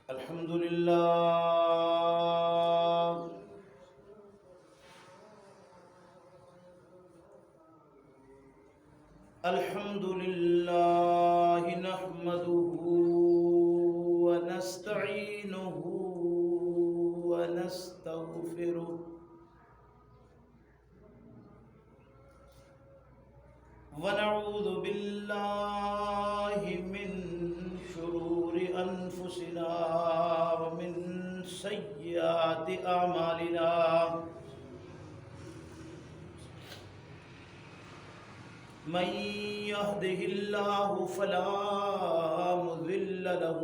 الحمد لله الحمد لله نحمده ونستعينه ونستغفره ونعوذ بالله من شرور أنفسنا ومن سيئات أعمالنا من يهده الله فلا مضل له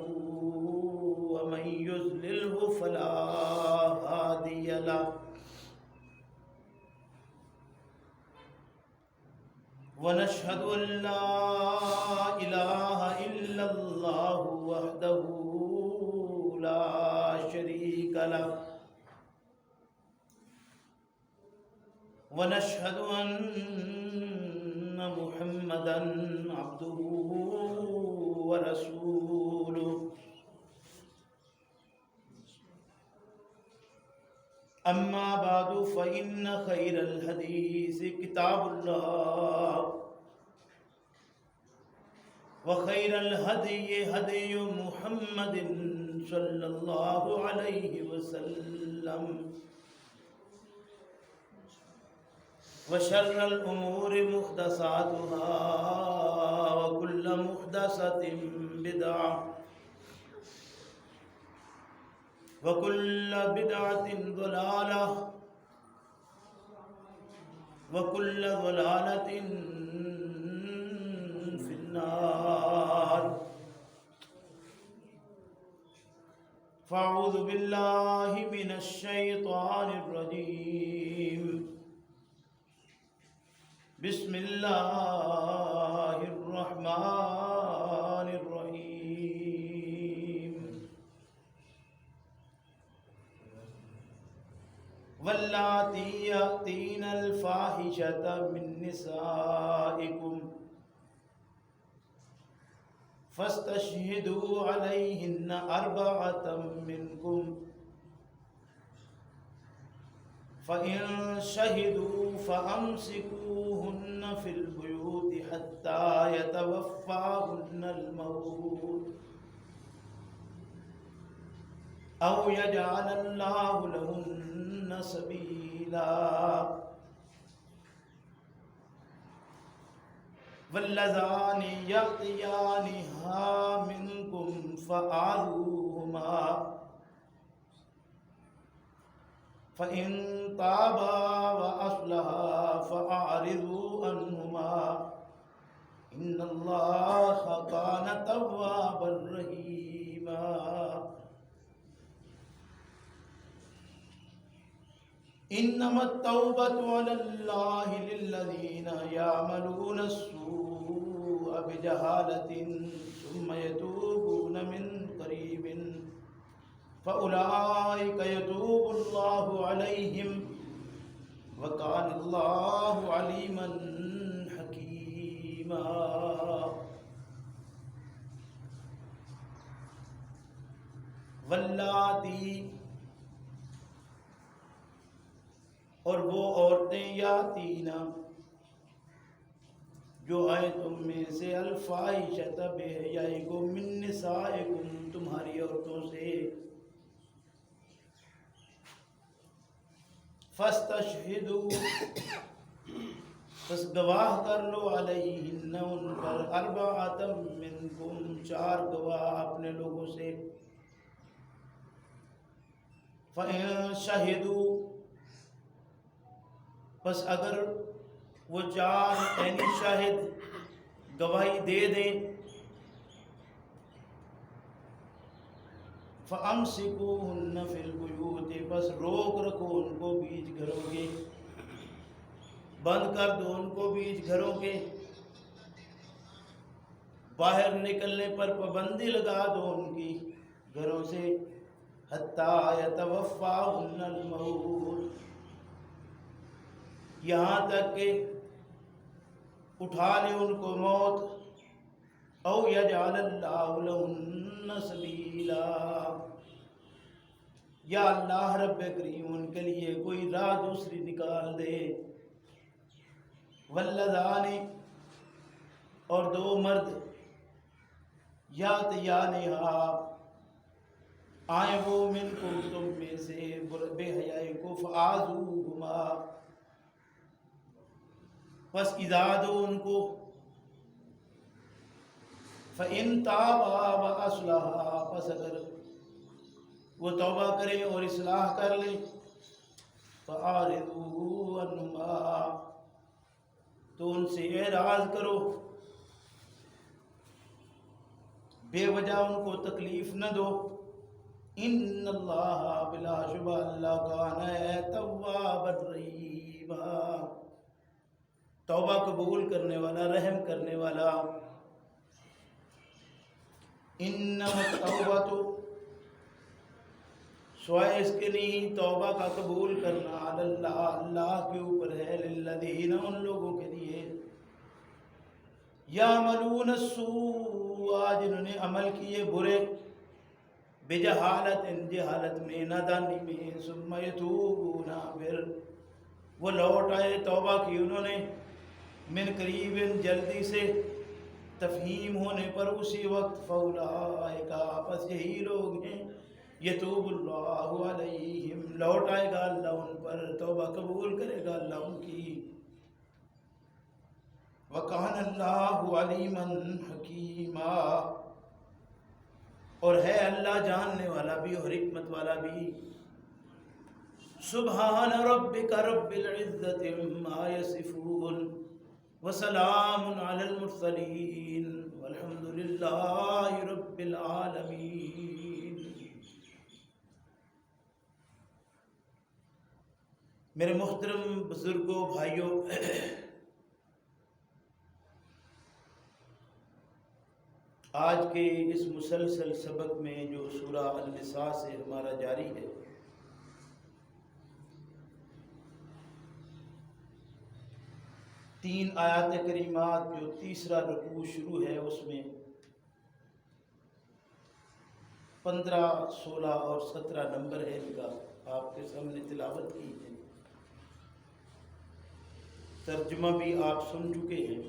ومن يضلله فلا هادي له ونشهد أن لا إله إلا الله وحده لا شريك له ونشهد أن محمدًا عبده ورسوله أما بعد فإن خير الحديث كتاب الله وخير الهدي هدي محمد صلى الله عليه وسلم وشر الأمور محدثاتها وكل محدثة بدعة وكل بدعة ضلالة وكل ضلالة في النار فأعوذ بالله من الشيطان الرجيم بسم الله الرحمن الرحيم واللاتي يأتين الفاحشة من نسائكم فاستشهدوا عليهن أربعة منكم فإن شهدوا فأمسكوهن في البيوت حتى يتوفاهن الموت أو يجعل الله لهن سبيلا واللذان يأتيانها منكم فآذوهما فإن تابا وأصلحا فأعرضوا عنهما إن الله كان توابا رحيما إنما التوبة على الله للذين يعملون السوء بجهالة ثم يتوبون من قريب فأولئك يتوب الله عليهم وكان الله عليما حكيما واللاتی اور وہ عورتیں یاتینا جو آئے تم میں سے الفاحشۃ بے حیائی کو من نسائکم تمہاری عورتوں سے فاستشہدوا بس گواہ کر لو علیہن ان پر اربعۃ منکم چار گواہ اپنے لوگوں سے فإن شہدوا بس اگر وہ چار یعنی شاہد گواہی دے دیں فَأَمْسِكُوهُنَّ فِي الْبُيُوتِ بس روک رکھو ان کو بیچ گھروں کے بند کر دو ان کو بیچ گھروں کے باہر نکلنے پر پابندی لگا دو ان کی گھروں سے حَتَّى يَتَوَفَّاهُنَّ الْمَوْتُ یہاں تک کہ اٹھا لے ان کو موت او یجعل اللہ لہن سبیلا، یا اللہ رب کریم ان کے لیے کوئی راہ دوسری نکال دے. واللذان، اور دو مرد، یاتیانہا، آئیں وہ منکم تم میں سے بے حیائی کو، فآذوہما، پس ایذا دو ان کو، فإن تابا وأصلحا، پس اگر وہ توبہ کریں اور اصلاح کر لیں، فأعرضوا عنہما، تو ان سے اعراض کرو، بے وجہ ان کو تکلیف نہ دو. ان اللہ، بلا شبہ اللہ کان ہے توابا رحیما، توبہ قبول کرنے والا، رحم کرنے والا. انما التوبۃ، سوائے اس کے نہیں توبہ کا قبول کرنا، علی اللہ، اللہ کے اوپر ہے، للذین، ان لوگوں کے لیے، یعملون السوء، جنہوں نے عمل کیے برے، بجہالت، جہالت میں، نادانی میں، ثم یتوبون، پھر وہ لوٹ آئے، توبہ کی انہوں نے، من قریب، جلدی سے، تفہیم ہونے پر اسی وقت، فاولئک، پس یہی لوگ ہیں، یتوب اللہ علیہم، لوٹ آئے گا اللہ ان پر، توبہ قبول کرے گا اللہ ان کی. وَكَانَ اللَّهُ عَلِيمًا حَكِيمًا، اور ہے اللہ جاننے والا بھی اور حکمت والا بھی. سبحان ربک رب العزت عما یصفون، وسلام علی المرسلین، والحمد للہ رب العالمین. میرے محترم بزرگوں، بھائیوں، آج کے اس مسلسل سبق میں جو سورہ النساء سے ہمارا جاری ہے، تین آیات کریمات، جو تیسرا رکوع شروع ہے اس میں 15، 16 اور 17 نمبر ہے، ان کا آپ کے سامنے تلاوت کی ہے، ترجمہ بھی آپ سن چکے ہیں.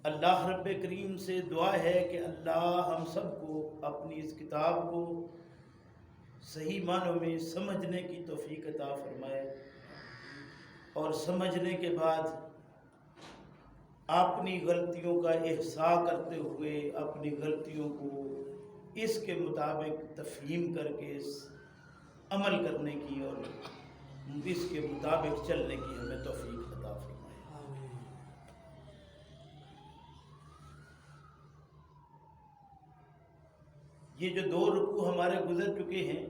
اللہ رب کریم سے دعا ہے کہ اللہ ہم سب کو اپنی اس کتاب کو صحیح معنوں میں سمجھنے کی توفیق عطا فرمائے، اور سمجھنے کے بعد اپنی غلطیوں کا احساس کرتے ہوئے اپنی غلطیوں کو اس کے مطابق تفہیم کر کے عمل کرنے کی اور اس کے مطابق چلنے کی ہمیں توفیق عطا فرمائے. یہ جو 2 رکوع ہمارے گزر چکے ہیں،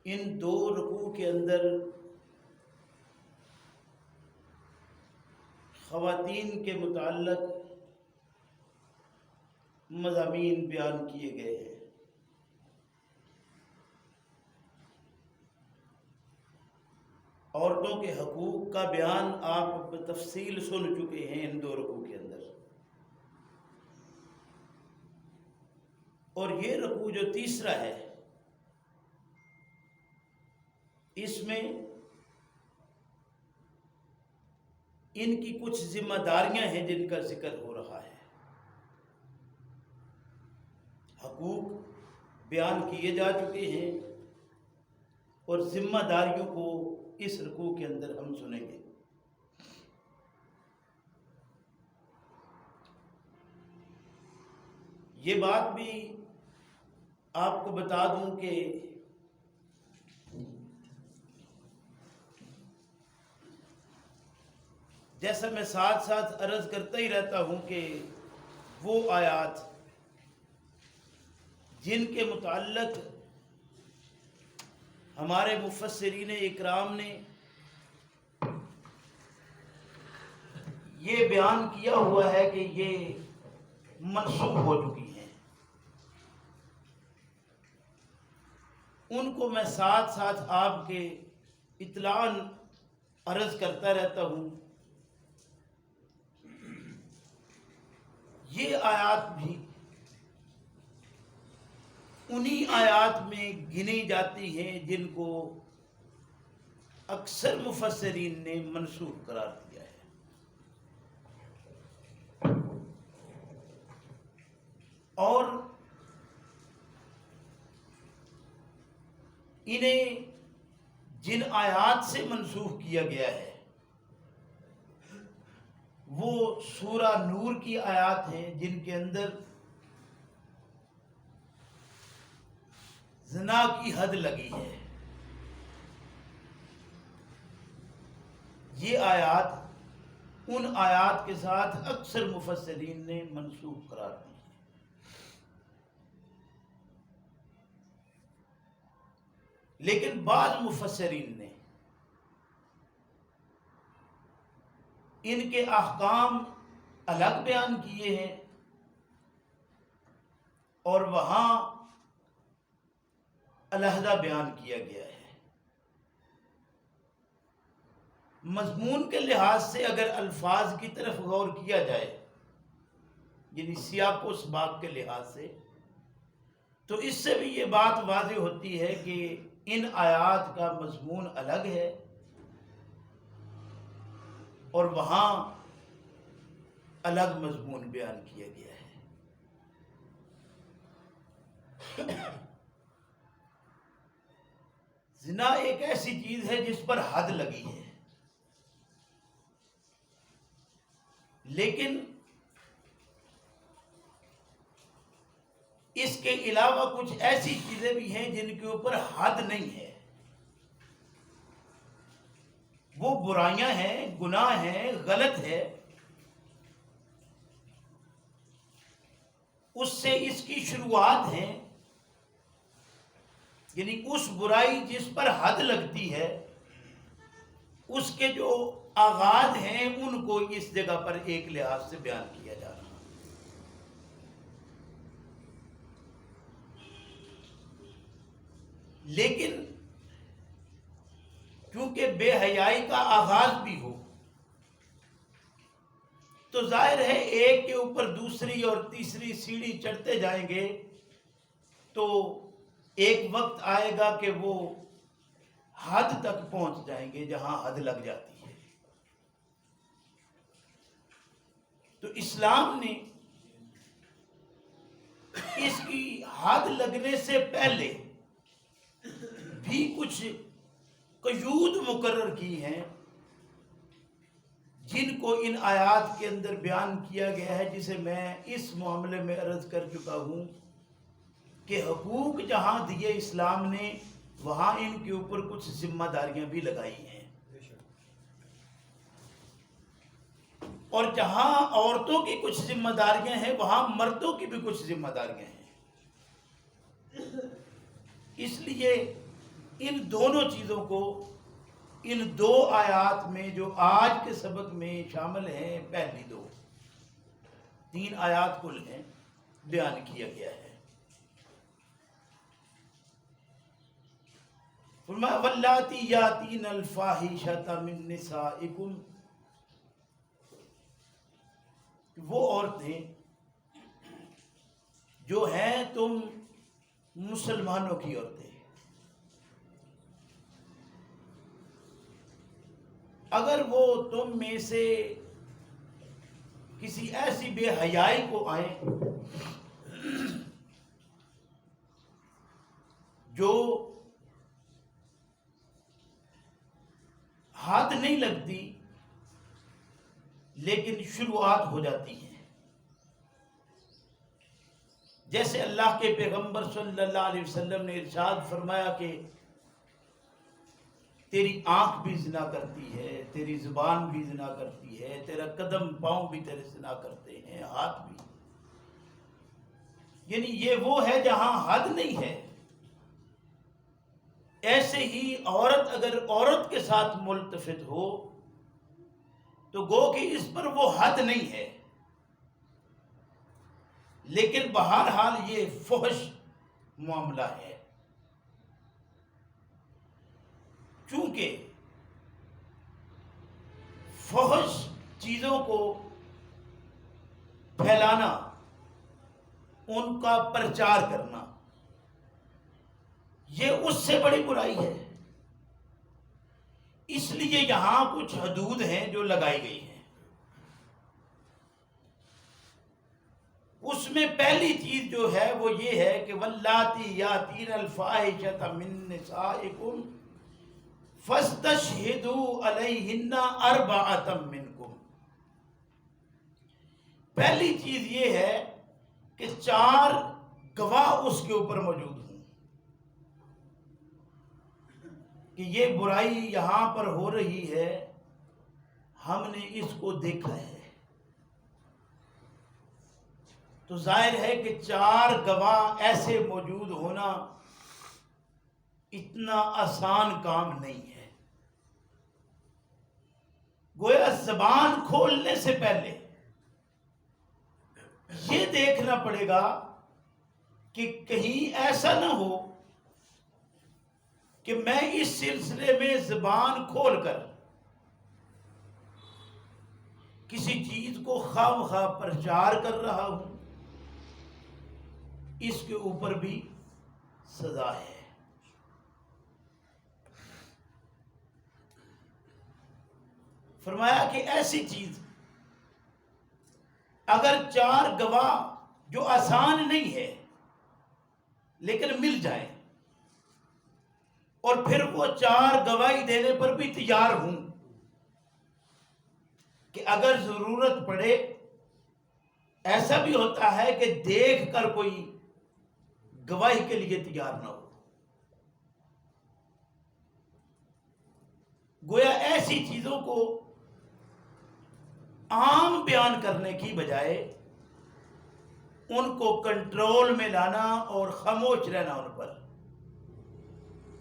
ان 2 رکوع کے اندر خواتین کے متعلق مضامین بیان کیے گئے ہیں. عورتوں کے حقوق کا بیان آپ بتفصیل سن چکے ہیں ان 2 رکوع کے اندر. اور یہ رکوع جو تیسرا ہے، اس میں ان کی کچھ ذمہ داریاں ہیں جن کا ذکر ہو رہا ہے. حقوق بیان کیے جا چکے ہیں اور ذمہ داریوں کو اس رکوع کے اندر ہم سنیں گے. یہ بات بھی آپ کو بتا دوں کہ جیسا میں ساتھ ساتھ عرض کرتا ہی رہتا ہوں کہ وہ آیات جن کے متعلق ہمارے مفسرین اکرام نے یہ بیان کیا ہوا ہے کہ یہ منسوخ ہو چکی ہیں، ان کو میں ساتھ ساتھ آپ کے اطلاع عرض کرتا رہتا ہوں، یہ آیات بھی انہی آیات میں گنی جاتی ہیں جن کو اکثر مفسرین نے منسوخ قرار دیا ہے۔ اور انہیں جن آیات سے منسوخ کیا گیا ہے وہ سورہ نور کی آیات ہیں، جن کے اندر زنا کی حد لگی ہے۔ یہ آیات ان آیات کے ساتھ اکثر مفسرین نے منسوخ قرار دی ہے۔ لیکن بعض مفسرین نے ان کے احکام الگ بیان کیے ہیں اور وہاں علیحدہ بیان کیا گیا ہے۔ مضمون کے لحاظ سے اگر الفاظ کی طرف غور کیا جائے، یعنی سیاق و سباق کے لحاظ سے، تو اس سے بھی یہ بات واضح ہوتی ہے کہ ان آیات کا مضمون الگ ہے اور وہاں الگ مضمون بیان کیا گیا ہے۔ زنا ایک ایسی چیز ہے جس پر حد لگی ہے، لیکن اس کے علاوہ کچھ ایسی چیزیں بھی ہیں جن کے اوپر حد نہیں ہے۔ وہ برائیاں ہیں، گناہ ہیں، غلط ہے، اس سے اس کی شروعات ہیں، یعنی اس برائی جس پر حد لگتی ہے اس کے جو آغاز ہیں ان کو اس جگہ پر ایک لحاظ سے بیان کیا جا رہا ہے۔ لیکن کیونکہ بے حیائی کا آغاز بھی ہو تو ظاہر ہے ایک کے اوپر دوسری اور تیسری سیڑھی چڑھتے جائیں گے تو ایک وقت آئے گا کہ وہ حد تک پہنچ جائیں گے جہاں حد لگ جاتی ہے۔ تو اسلام نے اس کی حد لگنے سے پہلے بھی کچھ قیود مقرر کی ہیں جن کو ان آیات کے اندر بیان کیا گیا ہے، جسے میں اس معاملے میں عرض کر چکا ہوں کہ حقوق جہاں دیے اسلام نے وہاں ان کے اوپر کچھ ذمہ داریاں بھی لگائی ہیں، اور جہاں عورتوں کی کچھ ذمہ داریاں ہیں وہاں مردوں کی بھی کچھ ذمہ داریاں ہیں۔ اس لیے ان دونوں چیزوں کو ان دو آیات میں جو آج کے سبق میں شامل ہیں، پہلی دو، 3 آیات کل ہیں، بیان کیا گیا ہے۔ فرمایا واللاتی یاتین الفاحشۃ من نسائکم، وہ عورتیں جو ہیں تم مسلمانوں کی عورتیں، اگر وہ تم میں سے کسی ایسی بے حیائی کو آئیں جو حد نہیں لگتی لیکن شروعات ہو جاتی ہیں، جیسے اللہ کے پیغمبر صلی اللہ علیہ وسلم نے ارشاد فرمایا کہ تیری آنکھ بھی زنا کرتی ہے، تیری زبان بھی زنا کرتی ہے، تیرا قدم پاؤں بھی تیرے زنا کرتے ہیں، ہاتھ بھی، یعنی یہ وہ ہے جہاں حد نہیں ہے۔ ایسے ہی عورت اگر عورت کے ساتھ ملتفت ہو تو گو کہ اس پر وہ حد نہیں ہے، لیکن بہرحال یہ فحش معاملہ ہے، چونکہ فحش چیزوں کو پھیلانا، ان کا پرچار کرنا، یہ اس سے بڑی برائی ہے۔ اس لیے یہاں کچھ حدود ہیں جو لگائی گئی ہیں۔ اس میں پہلی چیز جو ہے وہ یہ ہے کہ واللاتی یاتین الفاحشۃ من نسائکم فاستشہدوا علیہن اربعۃ منکم۔ پہلی چیز یہ ہے کہ 4 گواہ اس کے اوپر موجود ہوں کہ یہ برائی یہاں پر ہو رہی ہے، ہم نے اس کو دیکھا ہے۔ تو ظاہر ہے کہ 4 گواہ ایسے موجود ہونا اتنا آسان کام نہیں ہے۔ گویا زبان کھولنے سے پہلے یہ دیکھنا پڑے گا کہ کہیں ایسا نہ ہو کہ میں اس سلسلے میں زبان کھول کر کسی چیز کو خواہ مخواہ پرچار کر رہا ہوں، اس کے اوپر بھی سزا ہے۔ فرمایا کہ ایسی چیز اگر 4 گواہ جو آسان نہیں ہے لیکن مل جائے، اور پھر وہ 4 گواہی دینے پر بھی تیار ہوں کہ اگر ضرورت پڑے، ایسا بھی ہوتا ہے کہ دیکھ کر کوئی گواہی کے لیے تیار نہ ہو۔ گویا ایسی چیزوں کو عام بیان کرنے کی بجائے ان کو کنٹرول میں لانا اور خاموش رہنا ان پر،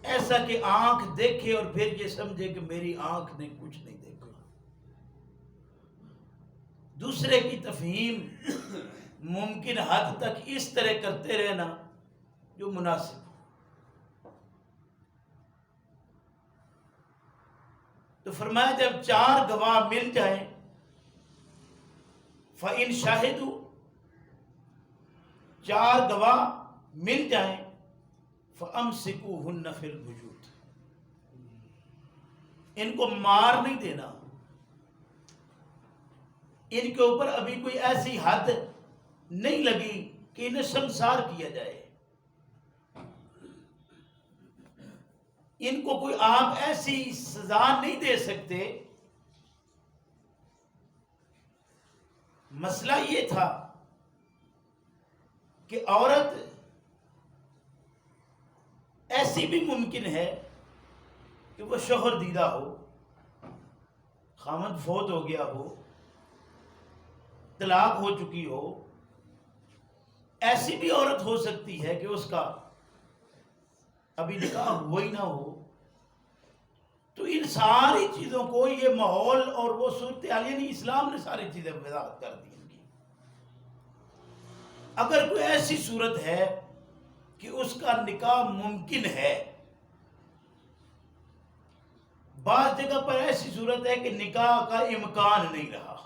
ایسا کہ آنکھ دیکھے اور پھر یہ سمجھے کہ میری آنکھ نے کچھ نہیں دیکھا۔ دوسرے کی تفہیم ممکن حد تک اس طرح کرتے رہنا جو مناسب ہو۔ تو فرمایا جب 4 گواہ مل جائیں، فَإِن شَهِدُوا، 4 گواہ مل جائیں، فَأَمْسِكُوهُنَّ فِي الْبُيُوتِ، ان کو مار نہیں دینا، ان کے اوپر ابھی کوئی ایسی حد نہیں لگی کہ انہیں شرمسار کیا جائے، ان کو کوئی آپ ایسی سزا نہیں دے سکتے۔ مسئلہ یہ تھا کہ عورت ایسی بھی ممکن ہے کہ وہ شوہر دیدہ ہو، خامد فوت ہو گیا ہو، طلاق ہو چکی ہو، ایسی بھی عورت ہو سکتی ہے کہ اس کا ابھی نکاح ہوا ہی نہ ہو۔ تو ان ساری چیزوں کو یہ ماحول اور وہ صورتحال، یعنی اسلام نے ساری چیزیں وضاحت کر دی ان کی۔ اگر کوئی ایسی صورت ہے کہ اس کا نکاح ممکن ہے، بعض جگہ پر ایسی صورت ہے کہ نکاح کا امکان نہیں رہا،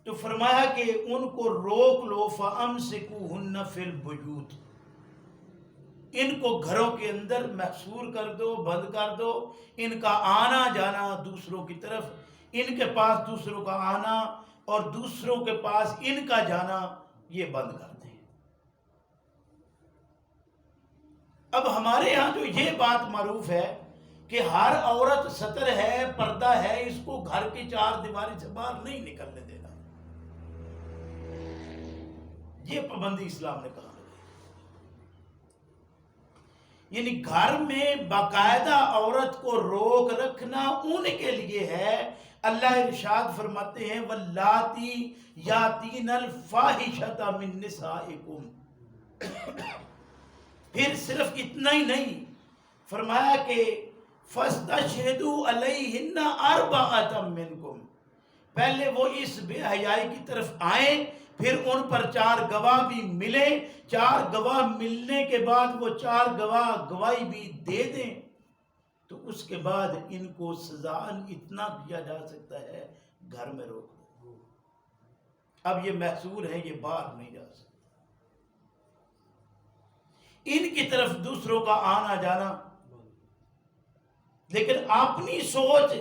تو فرمایا کہ ان کو روک لو، فَأَمْسِكُوهُنَّ فِي الْبُيُوتِ، ان کو گھروں کے اندر محصور کر دو، بند کر دو، ان کا آنا جانا دوسروں کی طرف، ان کے پاس دوسروں کا آنا اور دوسروں کے پاس ان کا جانا، یہ بند کر دیں۔ اب ہمارے ہاں جو یہ بات معروف ہے کہ ہر عورت ستر ہے، پردہ ہے، اس کو گھر کی 4 دیواری سے باہر نہیں نکلنے دینا، یہ پابندی اسلام نے کہا۔ یعنی گھر میں باقاعدہ عورت کو روک رکھنا ان کے لیے ہے۔ اللہ ارشاد فرماتے ہیں واللاتی یاتین الفاحشۃ من نسائکم، پھر صرف اتنا ہی نہیں، فرمایا کہ فاستشہدوا علیہن اربعۃ منکم، پہلے وہ اس بے حیائی کی طرف آئیں، پھر ان پر 4 گواہ بھی ملے، 4 گواہ ملنے کے بعد وہ 4 گواہ گواہی بھی دے دیں۔ تو اس کے بعد ان کو سزا اتنا کیا جا سکتا ہے، گھر میں روک دو، اب یہ محصور ہے، یہ باہر نہیں جا سکتا۔ ان کی طرف دوسروں کا آنا جانا، لیکن اپنی سوچ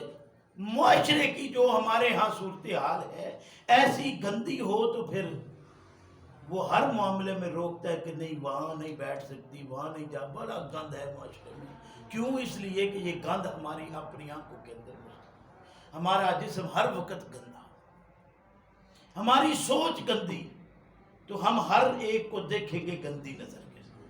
معاشرے کی جو ہمارے ہاں صورتحال ہے ایسی گندی ہو تو پھر وہ ہر معاملے میں روکتا ہے کہ نہیں وہاں نہیں بیٹھ سکتی، وہاں نہیں جا، بڑا گند ہے معاشرے میں۔ کیوں؟ اس لیے کہ یہ گند ہماری اپنی آنکھوں کے اندر ہے، ہمارا جسم ہر وقت گندا، ہماری سوچ گندی، تو ہم ہر ایک کو دیکھیں گے گندی نظر کے ساتھ۔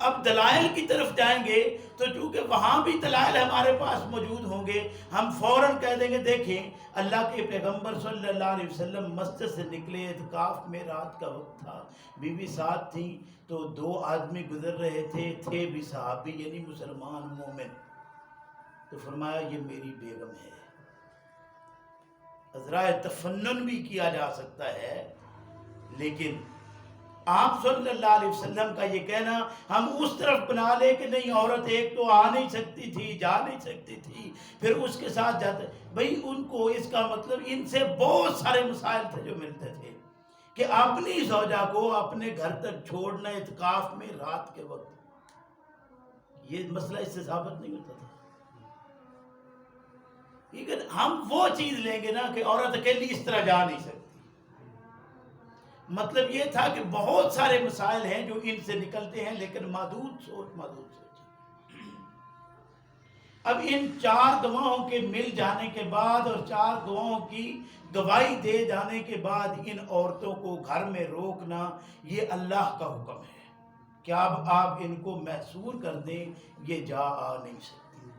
اب دلائل کی طرف جائیں گے تو چونکہ وہاں بھی دلائل ہمارے پاس موجود ہوں گے، ہم فوراً کہہ دیں گے دیکھیں اللہ کے پیغمبر صلی اللہ علیہ وسلم مسجد سے نکلے، اعتکاف میں رات کا وقت تھا، بیوی ساتھ تھی، تو 2 آدمی گزر رہے تھے بھی صحابی یعنی مسلمان مومن، تو فرمایا یہ میری بیگم ہے۔ عذرائے تفنن بھی کیا جا سکتا ہے، لیکن آپ صلی اللہ علیہ وسلم کا یہ کہنا ہم اس طرف بنا لے کہ نہیں عورت ایک تو آ نہیں سکتی تھی، جا نہیں سکتی تھی، پھر اس کے ساتھ جاتے، بھئی ان کو اس کا مطلب ان سے بہت سارے مسائل تھے جو ملتے تھے کہ اپنی زوجہ کو اپنے گھر تک چھوڑنا اعتکاف میں رات کے وقت، یہ مسئلہ اس سے ثابت نہیں ہوتا تھا۔ لیکن ہم وہ چیز لیں گے نا کہ عورت اکیلی اس طرح جا نہیں سکتی، مطلب یہ تھا کہ بہت سارے مسائل ہیں جو ان سے نکلتے ہیں، لیکن محدود سوچ۔ اب ان 4 گواہوں کے مل جانے کے بعد اور 4 گواہوں کی گواہی دے جانے کے بعد ان عورتوں کو گھر میں روکنا یہ اللہ کا حکم ہے کہ اب آپ ان کو محصور کر دیں، یہ جا آ نہیں سکتی۔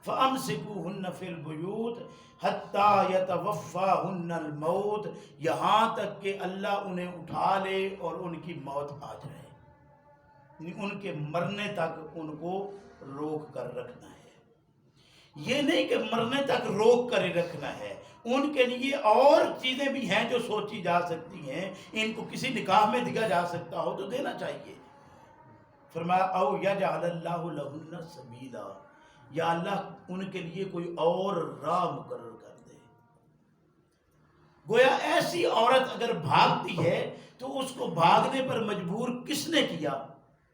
فَأَمْسِكُوهُنَّ فِي الْبُيُوتِ حَتَّى يَتَوَفَّاهُنَّ الْمَوْتِ، یہاں تک کہ اللہ انہیں اٹھا لے اور ان کی موت آ جائے، یعنی ان کے مرنے تک ان کو روک کر رکھنا ہے۔ یہ نہیں کہ مرنے تک روک کر ہی رکھنا ہے، ان کے لیے اور چیزیں بھی ہیں جو سوچی جا سکتی ہیں، ان کو کسی نکاح میں دیا جا سکتا ہو تو دینا چاہیے۔ فرمایا او یجعل اللہ لہن سبیلا، یا اللہ ان کے لیے کوئی اور راہ مقرر کر دے۔ گویا ایسی عورت اگر بھاگتی ہے تو اس کو بھاگنے پر مجبور کس نے کیا؟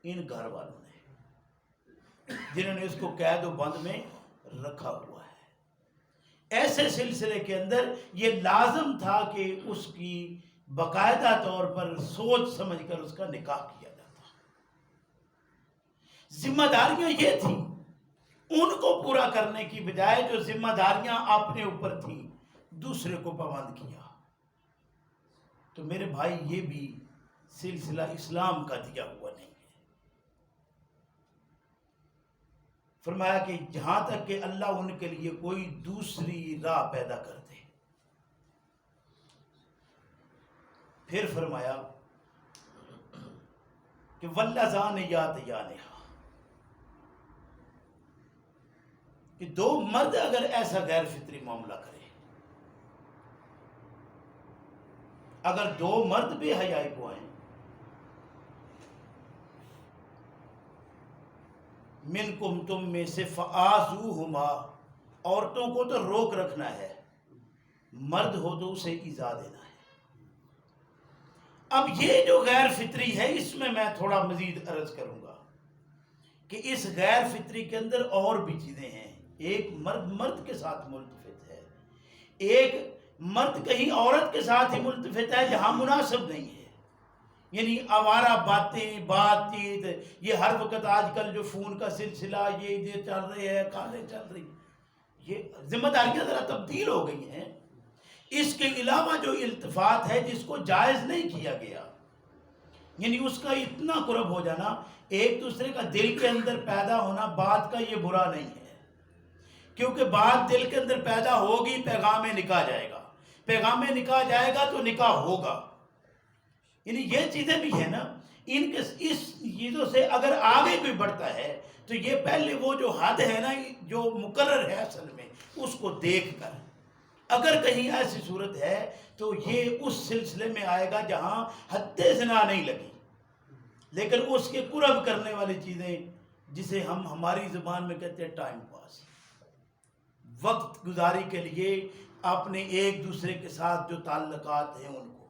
ان گھر والوں نے، جنہوں نے اس کو قید و بند میں رکھا ہوا ہے۔ ایسے سلسلے کے اندر یہ لازم تھا کہ اس کی باقاعدہ طور پر سوچ سمجھ کر اس کا نکاح کیا جاتا۔ ذمہ داریاں یہ تھیں، ان کو پورا کرنے کی بجائے جو ذمہ داریاں اپنے اوپر تھیں دوسرے کو پابند کیا۔ تو میرے بھائی یہ بھی سلسلہ اسلام کا دیا ہوا نہیں ہے۔ فرمایا کہ جہاں تک کہ اللہ ان کے لیے کوئی دوسری راہ پیدا کر دے۔ پھر فرمایا کہ واللذان یاتیانہا، کہ 2 مرد اگر ایسا غیر فطری معاملہ کرے، اگر 2 مرد بے حیائی کو آئیں، منکم تم میں سے فآذوہما، عورتوں کو تو روک رکھنا ہے، مرد ہو تو اسے ایذا دینا ہے۔ اب یہ جو غیر فطری ہے اس میں تھوڑا مزید عرض کروں گا کہ اس غیر فطری کے اندر اور بھی چیزیں ہیں۔ ایک مرد کے ساتھ ملتفت ہے، ایک مرد کہیں عورت کے ساتھ ہی ملتفت ہے جہاں مناسب نہیں ہے، یعنی آوارہ باتیں، بات چیت، یہ ہر وقت آج کل جو فون کا سلسلہ، یہ چل رہے ہیں، کالیں چل رہی، یہ ذمہ داریاں ذرا تبدیل ہو گئی ہیں۔ اس کے علاوہ جو التفات ہے جس کو جائز نہیں کیا گیا، یعنی اس کا اتنا قرب ہو جانا، ایک دوسرے کا دل کے اندر پیدا ہونا، بات کا یہ برا نہیں ہے، کیونکہ بات دل کے اندر پیدا ہوگی پیغام نکاح جائے گا، پیغام نکاح جائے گا تو نکاح ہوگا، یعنی یہ چیزیں بھی ہیں نا۔ اس چیزوں سے اگر آگے کوئی بڑھتا ہے تو یہ پہلے وہ جو حد ہے نا جو مقرر ہے اصل میں، اس کو دیکھ کر اگر کہیں ایسی صورت ہے تو یہ اس سلسلے میں آئے گا جہاں حد زنا نہیں لگی، لیکن اس کے قرب کرنے والی چیزیں جسے ہم ہماری زبان میں کہتے ہیں ٹائم پاس، وقت گزاری کے لیے اپنے ایک دوسرے کے ساتھ جو تعلقات ہیں ان کو،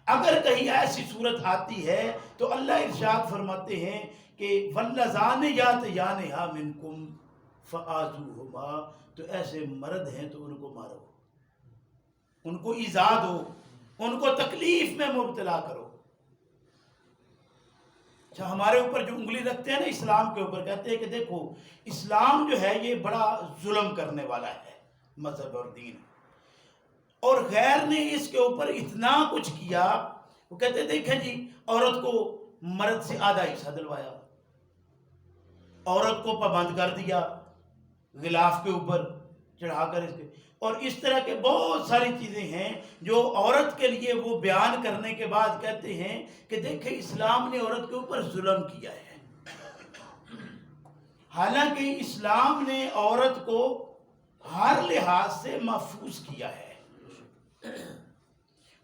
اگر کہیں ایسی صورت آتی ہے تو اللہ ارشاد فرماتے ہیں کہ وَاللَّذَانِ يَأْتِيَانِهَا مِنْكُمْ فَآذُوهُمَا، تو ایسے مرد ہیں تو ان کو مارو، ان کو ایذا دو، ان کو تکلیف میں مبتلا کرو۔ اچھا، ہمارے اوپر جو انگلی رکھتے ہیں نا اسلام کے اوپر، کہتے ہیں کہ دیکھو اسلام جو ہے یہ بڑا ظلم کرنے والا ہے مذہب اور دین، اور غیر نے اس کے اوپر اتنا کچھ کیا، وہ کہتے ہیں دیکھیں جی عورت کو مرد سے آدھا حصہ دلوایا، عورت کو پابند کر دیا غلاف کے اوپر چڑھا کر اس کے، اور اس طرح کے بہت ساری چیزیں ہیں جو عورت کے لیے وہ بیان کرنے کے بعد کہتے ہیں کہ دیکھیں اسلام نے عورت کے اوپر ظلم کیا ہے۔ حالانکہ اسلام نے عورت کو ہر لحاظ سے محفوظ کیا ہے،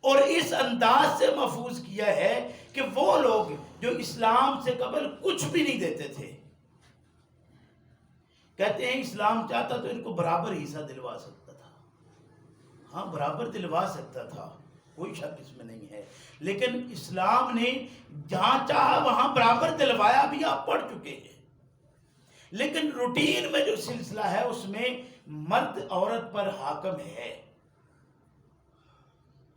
اور اس انداز سے محفوظ کیا ہے کہ وہ لوگ جو اسلام سے قبل کچھ بھی نہیں دیتے تھے، کہتے ہیں اسلام چاہتا تو ان کو برابر حصہ دلوا سکتا تھا، ہاں برابر دلوا سکتا تھا، کوئی شک اس میں نہیں ہے، لیکن اسلام نے جہاں چاہا وہاں برابر دلوایا بھی، آپ پڑھ چکے ہیں، لیکن روٹین میں جو سلسلہ ہے اس میں مرد عورت پر حاکم ہے،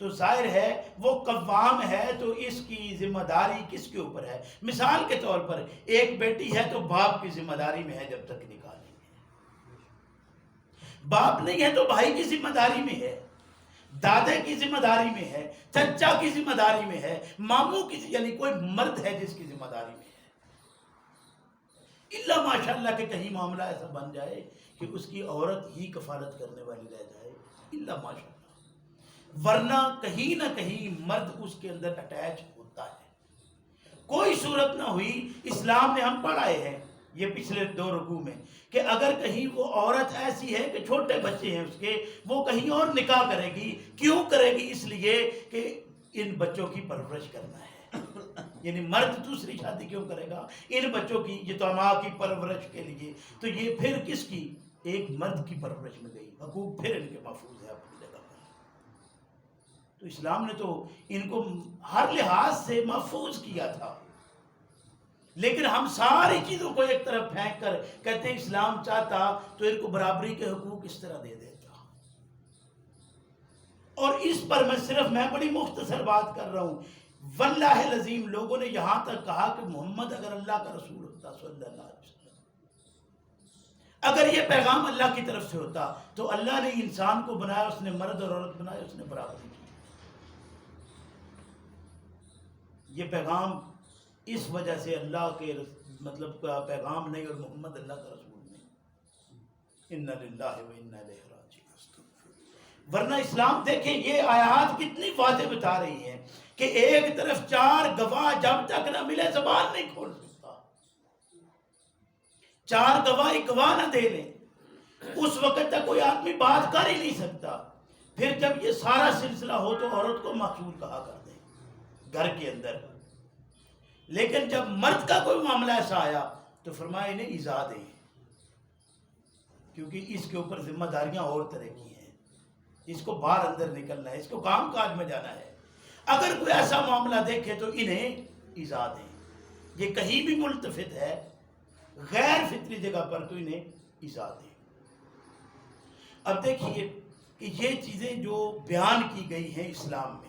تو ظاہر ہے وہ قوام ہے، تو اس کی ذمہ داری کس کے اوپر ہے؟ مثال کے طور پر ایک بیٹی ہے تو باپ کی ذمہ داری میں ہے جب تک نکاح نہیں ہے، باپ نہیں ہے تو بھائی کی ذمہ داری میں ہے، دادے کی ذمہ داری میں ہے، چچا کی ذمہ داری میں ہے، ماموں کی، یعنی کوئی مرد ہے جس کی ذمہ داری میں ہے، اللہ ماشاءاللہ کہ کہیں معاملہ ایسا بن جائے کہ اس کی عورت ہی کفالت کرنے والی رہ جائے، اللہ ماشاءاللہ، ورنہ کہیں نہ کہیں مرد اس کے اندر اٹیچ ہوتا ہے، کوئی صورت نہ ہوئی۔ اسلام نے ہم پڑھائے ہیں یہ پچھلے 2 رکوع میں کہ اگر کہیں وہ عورت ایسی ہے کہ چھوٹے بچے ہیں اس کے، وہ کہیں اور نکاح کرے گی، کیوں کرے گی؟ اس لیے کہ ان بچوں کی پرورش کرنا ہے، یعنی مرد دوسری شادی کیوں کرے گا؟ ان بچوں کی یتیماں کی پرورش کے لیے، تو یہ پھر کس کی؟ ایک مرد کی پرورش میں گئی، حقوق پھر ان کے محفوظ ہے اپنی جگہ پر۔ تو اسلام نے تو ان کو ہر لحاظ سے محفوظ کیا تھا، لیکن ہم ساری چیزوں کو ایک طرف پھینک کر کہتے ہیں اسلام چاہتا تو ان کو برابری کے حقوق اس طرح دے دیتا۔ اور اس پر میں بڑی مختصر بات کر رہا ہوں، واللہ العظیم لوگوں نے یہاں تک کہا کہ محمد اگر اللہ کا رسول ہوتا صلی اللہ علیہ وسلم، اگر یہ پیغام اللہ کی طرف سے ہوتا تو اللہ نے انسان کو بنایا، اس نے مرد اور عورت بنایا، اس نے برابری کی۔ یہ پیغام اس وجہ سے اللہ کے مطلب کا پیغام نہیں اور محمد اللہ کا رسول نہیں، انا للہ و انا الیہ راجعون۔ ورنہ اسلام دیکھیں یہ آیات کتنی واضح بتا رہی ہیں کہ ایک طرف 4 گواہ جب تک نہ ملے زبان نہیں کھول سکتا، 4 گواہ ایک گواہ نہ دے لیں اس وقت تک کوئی آدمی بات کر ہی نہیں سکتا۔ پھر جب یہ سارا سلسلہ ہو تو عورت کو محصور کہا کر دیں گھر کے اندر، لیکن جب مرد کا کوئی معاملہ ایسا آیا تو فرمایا انہیں ایذا دیں، کیونکہ اس کے اوپر ذمہ داریاں اور طرح کی ہیں، اس کو باہر اندر نکلنا ہے، اس کو کام کاج میں جانا ہے، اگر کوئی ایسا معاملہ دیکھے تو انہیں ایذا دیں، یہ کہیں بھی ملتفت ہے غیر فطری جگہ پر تو انہیں ایذا دیں۔ اب دیکھیے کہ یہ چیزیں جو بیان کی گئی ہیں اسلام میں،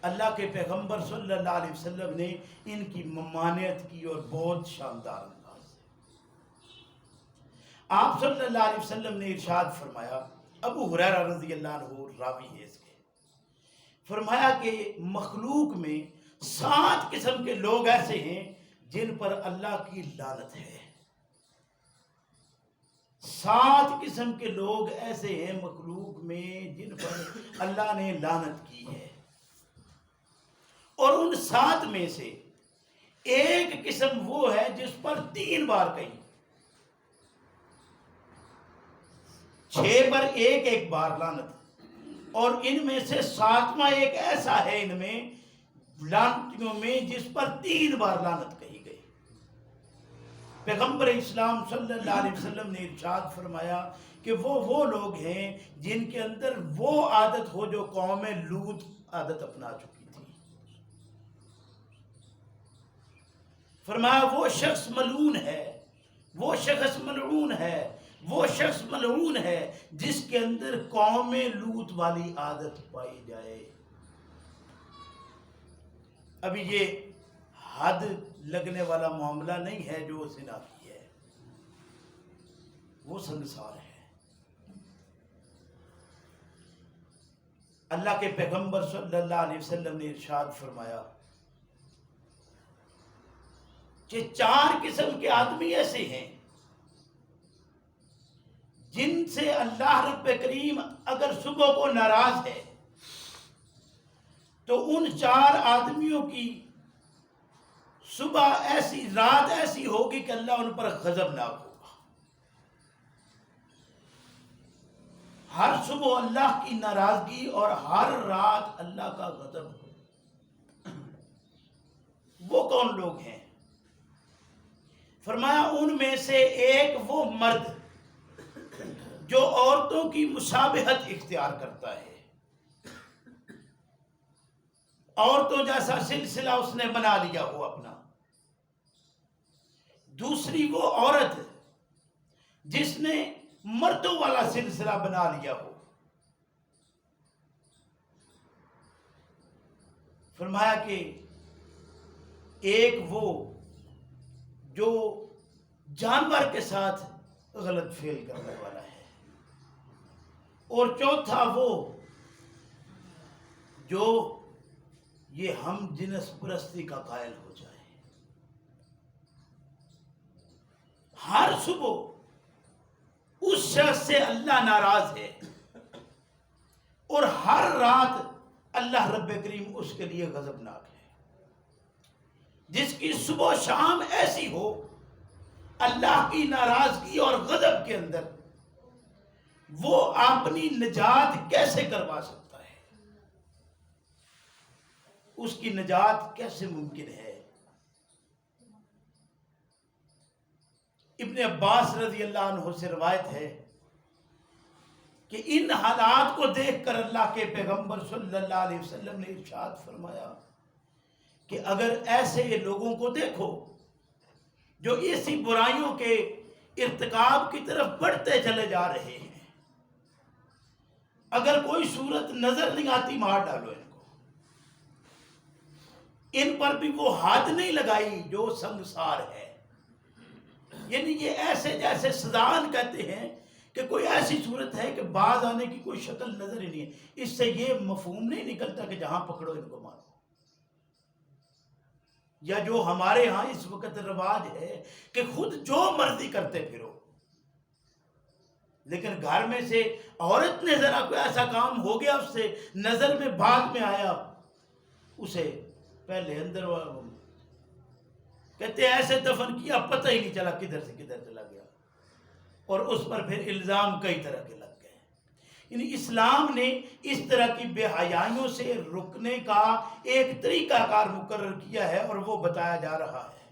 اللہ کے پیغمبر صلی اللہ علیہ وسلم نے ان کی ممانعت کی اور بہت شاندار انداز سے۔ آپ صلی اللہ علیہ وسلم نے ارشاد فرمایا، ابو ہریرہ رضی اللہ عنہ راوی ہے اس کے، فرمایا کہ مخلوق میں 7 قسم کے لوگ ایسے ہیں جن پر اللہ کی لعنت ہے، 7 قسم کے لوگ ایسے ہیں مخلوق میں جن پر اللہ نے لعنت کی ہے، اور ان 7 میں سے ایک قسم وہ ہے جس پر 3 بار کہی، 6 پر ایک بار لعنت، اور ان میں سے 7واں ایک ایسا ہے ان میں لعنتیوں میں جس پر 3 بار لعنت کہی گئی۔ پیغمبر اسلام صلی اللہ علیہ وسلم نے ارشاد فرمایا کہ وہ لوگ ہیں جن کے اندر وہ عادت ہو جو قوم لوط عادت اپنا چکی تھی. فرمایا وہ شخص ملعون ہے، وہ شخص ملعون ہے، وہ شخص ملعون ہے جس کے اندر قوم لوط والی عادت پائی جائے. ابھی یہ حد لگنے والا معاملہ نہیں ہے جو زنا کی ہے، وہ سنسار ہے. اللہ کے پیغمبر صلی اللہ علیہ وسلم نے ارشاد فرمایا کہ 4 قسم کے آدمی ایسے ہیں جن سے اللہ رب کریم اگر صبح کو ناراض ہے تو ان 4 آدمیوں کی صبح ایسی، رات ایسی ہوگی کہ اللہ ان پر غضبناک ہوگا. ہر صبح اللہ کی ناراضگی اور ہر رات اللہ کا غضب ہو. وہ کون لوگ ہیں؟ فرمایا ان میں سے ایک وہ مرد جو عورتوں کی مشابہت اختیار کرتا ہے، عورتوں جیسا سلسلہ اس نے بنا لیا ہو اپنا. دوسری وہ عورت جس نے مردوں والا سلسلہ بنا لیا ہو. فرمایا کہ ایک وہ جو جانور کے ساتھ غلط فعل کرنے والا ہے، اور چوتھا وہ جو یہ ہم جنس پرستی کا قائل ہو جائے. ہر صبح اس شخص سے اللہ ناراض ہے اور ہر رات اللہ رب کریم اس کے لیے غضبناک ہے. جس کی صبح و شام ایسی ہو اللہ کی ناراضگی اور غضب کے اندر، وہ اپنی نجات کیسے کروا سکتا ہے؟ اس کی نجات کیسے ممکن ہے؟ ابن عباس رضی اللہ عنہ سے روایت ہے کہ ان حالات کو دیکھ کر اللہ کے پیغمبر صلی اللہ علیہ وسلم نے ارشاد فرمایا کہ اگر ایسے لوگوں کو دیکھو جو اسی برائیوں کے ارتکاب کی طرف بڑھتے چلے جا رہے ہیں، اگر کوئی صورت نظر نہیں آتی مار ڈالو ان کو. ان پر بھی وہ حد نہیں لگائی جو سنگسار ہے. یعنی یہ ایسے جیسے سزان کہتے ہیں کہ کوئی ایسی صورت ہے کہ باز آنے کی کوئی شکل نظر ہی نہیں ہے. اس سے یہ مفہوم نہیں نکلتا کہ جہاں پکڑو ان کو مارو. یا جو ہمارے ہاں اس وقت رواج ہے کہ خود جو مرضی کرتے پھرو، لیکن گھر میں سے عورت نے ذرا کوئی ایسا کام ہو گیا اس سے نظر میں بعد میں آیا، اسے پہلے اندر کہتے ہیں ایسے دفن کیا پتہ ہی نہیں چلا کدھر سے کدھر چلا گیا، اور اس پر پھر الزام کئی طرح کے لگ گئے. یعنی اسلام نے اس طرح کی بے حیائیوں سے رکنے کا ایک طریقہ کار مقرر کیا ہے اور وہ بتایا جا رہا ہے.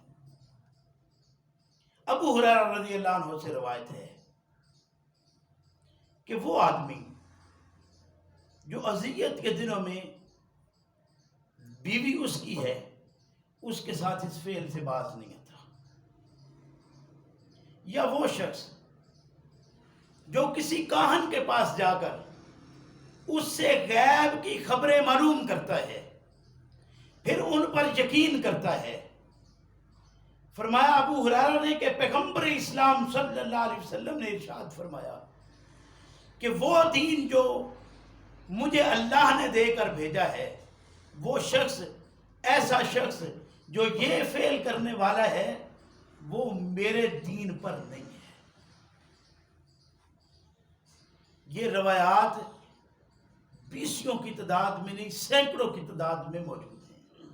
ابو ہریرہ رضی اللہ عنہ سے روایت ہے کہ وہ آدمی جو اذیت کے دنوں میں بیوی اس کی ہے، اس کے ساتھ اس فعل سے باز نہیں آتا. یا وہ شخص جو کسی کاہن کے پاس جا کر اس سے غیب کی خبریں معلوم کرتا ہے، پھر ان پر یقین کرتا ہے. فرمایا ابو ہریرہ نے کہ پیغمبر اسلام صلی اللہ علیہ وسلم نے ارشاد فرمایا کہ وہ دین جو مجھے اللہ نے دے کر بھیجا ہے، وہ شخص، ایسا شخص جو یہ فعل کرنے والا ہے، وہ میرے دین پر نہیں ہے. یہ روایات 20 کی تعداد میں نہیں، سینکڑوں کی تعداد میں موجود ہیں.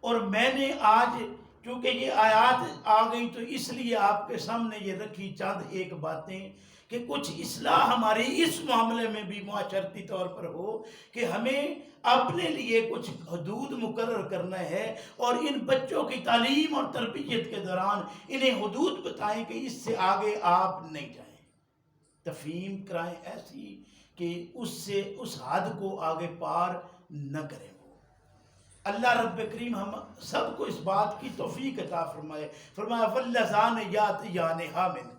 اور میں نے آج چونکہ یہ آیات آ گئی تو اس لیے آپ کے سامنے یہ رکھی چند ایک باتیں کہ کچھ اصلاح ہماری اس معاملے میں بھی معاشرتی طور پر ہو کہ ہمیں اپنے لیے کچھ حدود مقرر کرنا ہے اور ان بچوں کی تعلیم اور تربیت کے دوران انہیں حدود بتائیں کہ اس سے آگے آپ نہیں جائیں، تفہیم کرائیں ایسی کہ اس حد کو آگے پار نہ کریں وہ۔ اللہ رب کریم ہم سب کو اس بات کی توفیق عطا فرمائے۔ فرمایا وَاللَّذَانَ يَأْتِيَانِهَا مِنْكُمْ،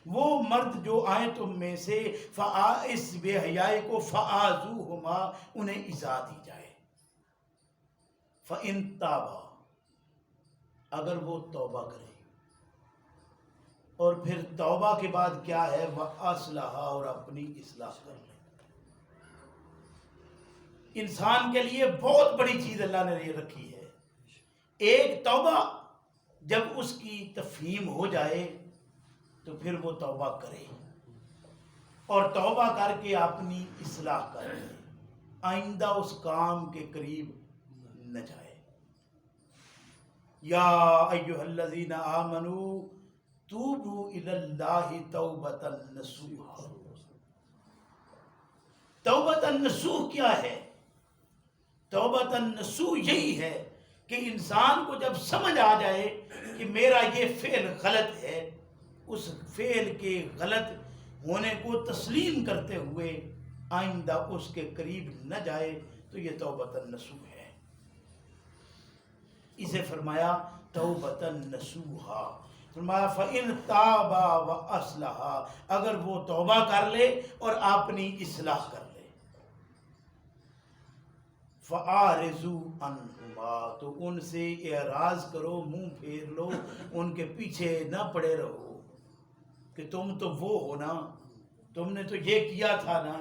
وہ مرد جو آئیں تم میں سے اس بے حیائی کو فَآذُوهُمَا، انہیں ایذا دی جائے، فَإِن تَابَا، اگر وہ توبہ کریں، اور پھر توبہ کے بعد کیا ہے، وَأَصْلَحَا، اور اپنی اصلاح کر لیں۔ انسان کے لیے بہت بڑی چیز اللہ نے یہ رکھی ہے، ایک توبہ جب اس کی تفہیم ہو جائے تو پھر وہ توبہ کرے اور توبہ کر کے اپنی اصلاح کر لے، آئندہ اس کام کے قریب نہ جائے۔ یا ایھا الذین آمنوا توبوا الی اللہ توبۃ نصوحا۔ توبۃ النصوح کیا ہے؟ توبۃ النصوح یہی ہے کہ انسان کو جب سمجھ آ جائے کہ میرا یہ فعل غلط ہے، اس فعل کے غلط ہونے کو تسلیم کرتے ہوئے آئندہ اس کے قریب نہ جائے، تو یہ توبۃ النصوح ہے۔ اسے فرمایا توبۃ النصوحا، فرمایا فَإِن تَابَا وَأَصْلَحَا، اگر وہ توبہ کر لے اور اپنی اصلاح کر لے، فَأَعْرِضُوا عَنْهُمَا، تو ان سے اعراض کرو، منہ پھیر لو، ان کے پیچھے نہ پڑے رہو کہ تم تو وہ ہو نا، تم نے تو یہ کیا تھا نا۔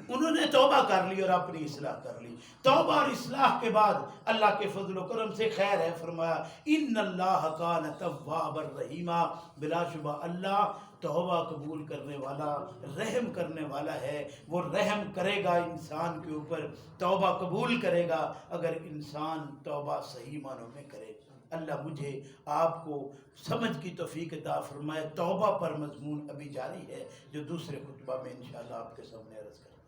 انہوں نے توبہ کر لی اور اپنی اصلاح کر لی۔ توبہ اور اصلاح کے بعد اللہ کے فضل و کرم سے خیر ہے، فرمایا ان اللہ کان توابا رحیما، بلا شبہ اللہ توبہ قبول کرنے والا، رحم کرنے والا ہے۔ وہ رحم کرے گا انسان کے اوپر، توبہ قبول کرے گا اگر انسان توبہ صحیح معنوں میں کرے۔ اللہ مجھے آپ کو سمجھ کی توفیق عطا فرمائے۔ توبہ پر مضمون ابھی جاری ہے جو دوسرے خطبہ میں انشاءاللہ آپ کے سامنے عرض کروں۔